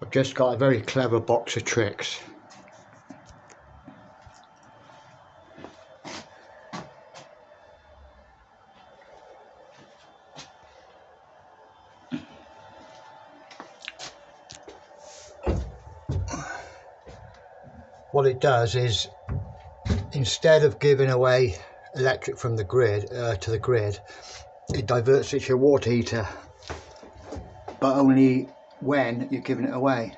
I've just got a very clever box of tricks. What it does is, instead of giving away electric from the grid to the grid, it diverts it to your water heater, but only when you're giving it away.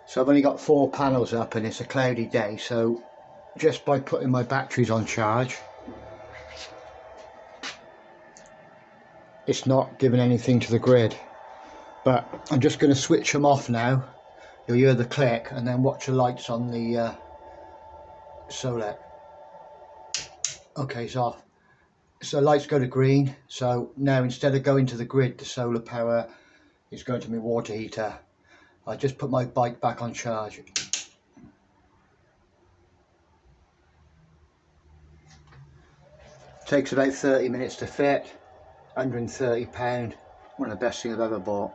So I've only got 4 panels up and it's a cloudy day, so just by putting my batteries on charge, it's not giving anything to the grid. But I'm just going to switch them off now. You'll hear the click and then watch the lights on the Solic. Okay, it's off. So lights go to green, so now instead of going to the grid, the solar power is going to my water heater. I just put my bike back on charge. Takes about 30 minutes to fit, £130, one of the best things I've ever bought.